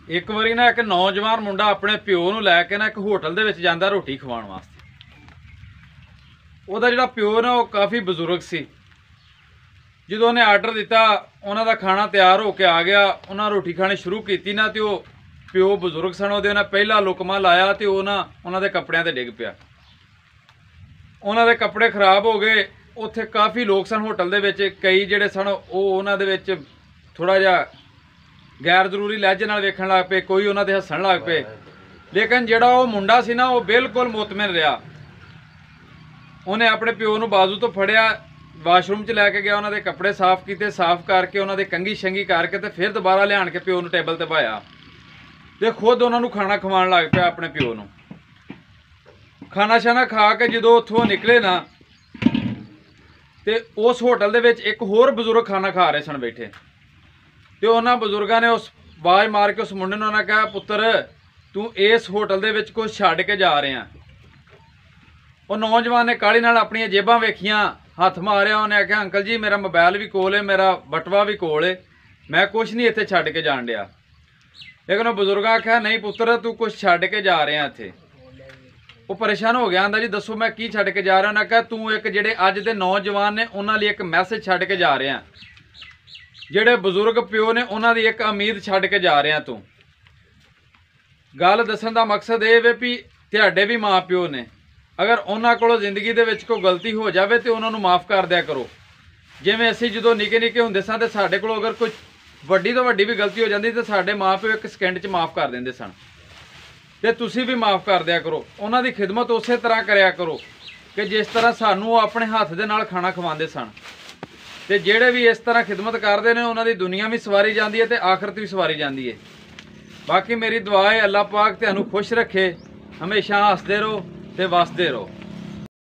एक बारी ना एक नौजवान मुंडा अपने प्यो नूं लैके ना एक होटल दे विच जांदा रोटी खवाउण वास्ते। ਉਹਦਾ ਜਿਹੜਾ ਪਿਓ ਨਾ ਉਹ ਕਾफ़ी ਬਜ਼ੁਰਗ ਸੀ। ਜਦੋਂ ਉਹਨੇ ਆਰਡਰ ਦਿੱਤਾ ਉਹਨਾਂ ਦਾ ਖਾਣਾ ਤਿਆਰ ਹੋ ਕੇ ਆ ਗਿਆ, ਉਹਨਾਂ ਰੋਟੀ ਖਾਣੀ ਸ਼ੁਰੂ ਕੀਤੀ ਨਾ ਤੇ ਉਹ ਪਿਓ ਬਜ਼ੁਰਗ ਸਨ, ਉਹਦੇ ਉਹਨਾਂ ਪਹਿਲਾ ਲੁਕਮਾ ਲਾਇਆ ਤੇ ਉਹ ਨਾ ਉਹਨਾਂ ਦੇ ਕੱਪੜਿਆਂ ਤੇ ਡਿੱਗ ਪਿਆ। ਉਹਨਾਂ ਦੇ ਕੱਪੜੇ ਖਰਾਬ ਹੋ ਗਏ। ਉੱਥੇ ਕਾफ़ी ਲੋਕ ਸਨ ਹੋਟਲ ਦੇ ਵਿੱਚ, ਕਈ ਜਿਹੜੇ ਸਨ ਉਹ ਉਹਨਾਂ ਦੇ ਵਿੱਚ ਥੋੜਾ ਜਿਹਾ गैर जरूरी लहजे नाल वेखण लग पे, कोई उन्हां दे हस्सण लग पे। लेकिन जिहड़ा वो मुंडा सी ना वो बिल्कुल मुतमिन रहा। उन्हें अपने प्यो नूं बाजू तो फड़िया, वाशरूम च लैके गया, उन्हां दे कपड़े साफ किए, साफ करके उन्हां दे कंघी शंघी करके ते फिर दोबारा लियाण के प्यो नूं टेबल ते पाया ते खुद उन्हां नूं खाना खवाउण लग पिया। अपने प्यो नूं खाना शाना खा के जदों उत्थों निकले ना ते उस होटल दे विच एक होर बजुर्ग खाना खा रहे सन बैठे। तो उन्होंने बजुर्गों ने उस आवाज़ मार के उस मुंडे ने कहा, पुत्र तू इस होटल दे विच कुछ छड्ड के जा रहे हैं। वो नौजवान ने काली नाल अपनी जेबां वेखियां, हथ मारिया, उन्हें आख्या अंकल जी मेरा मोबाइल भी कोल है, मेरा बटवा भी कोल है, मैं कुछ नहीं इत्थे छड्ड के जाण दिया। लेकिन वो बजुर्ग आख्या नहीं पुत्र तू कुछ छड्ड के जा रहे हैं इत्थे। वो परेशान हो गया, आंदा जी दसो मैं की छड्ड के जा रहा। उन्हें कहा तू एक जिहड़े अज दे नौजवान ने उन्हां लई एक मैसेज छड्ड के जा रहे हैं, ਜਿਹੜੇ ਬਜ਼ੁਰਗ ਪਿਓ ਨੇ ਉਹਨਾਂ ਦੀ ਇੱਕ ਉਮੀਦ ਛੱਡ ਕੇ ਜਾ ਰਿਹਾ। ਤੂੰ ਗੱਲ ਦੱਸਣ ਦਾ ਮਕਸਦ ਇਹ ਵੇ ਵੀ ਤੁਹਾਡੇ ਵੀ ਮਾਂ ਪਿਓ ਨੇ, ਅਗਰ ਉਹਨਾਂ ਕੋਲੋਂ ਜ਼ਿੰਦਗੀ ਦੇ ਵਿੱਚ ਕੋਈ ਗਲਤੀ ਹੋ ਜਾਵੇ ਤੇ ਉਹਨਾਂ ਨੂੰ ਮਾਫ ਕਰ ਦਿਆ ਕਰੋ। ਜਿਵੇਂ ਅਸੀਂ ਜਦੋਂ ਨਿੱਕੇ ਨਿੱਕੇ ਹੁੰਦੇ ਸਾਂ ਤੇ ਸਾਡੇ ਕੋਲੋਂ ਅਗਰ ਕੋਈ ਵੱਡੀ ਤੋਂ ਵੱਡੀ ਵੀ ਗਲਤੀ ਹੋ ਜਾਂਦੀ ਤੇ ਸਾਡੇ ਮਾਂ ਪਿਓ ਇੱਕ ਸਕਿੰਟ 'ਚ ਮਾਫ ਕਰ ਦਿੰਦੇ ਸਨ। ਤੇ ਤੁਸੀਂ ਵੀ ਮਾਫ ਕਰ ਦਿਆ ਕਰੋ। ਉਹਨਾਂ ਦੀ ਖਿਦਮਤ ਉਸੇ ਤਰ੍ਹਾਂ ਕਰਿਆ ਕਰੋ ਕਿ ਜਿਸ ਤਰ੍ਹਾਂ ਸਾਨੂੰ ਉਹ ਆਪਣੇ ਹੱਥ ਦੇ ਨਾਲ ਖਾਣਾ ਖਵਾਉਂਦੇ ਸਨ। ਤੇ ਜਿਹੜੇ ਵੀ ਇਸ ਤਰ੍ਹਾਂ ਖਿਦਮਤ ਕਰਦੇ ਨੇ ਉਹਨਾਂ ਦੀ ਦੁਨੀਆ ਵੀ ਸਵਾਰੀ ਜਾਂਦੀ ਹੈ ਤੇ ਆਖਰਤ ਵੀ ਸਵਾਰੀ ਜਾਂਦੀ ਹੈ। ਬਾਕੀ ਮੇਰੀ ਦੁਆ ਹੈ ਅੱਲਾਹ ਪਾਕ ਤੁਹਾਨੂੰ ਖੁਸ਼ ਰੱਖੇ, ਹਮੇਸ਼ਾ ਹੱਸਦੇ ਰਹੋ ਤੇ ਵਸਦੇ ਰਹੋ।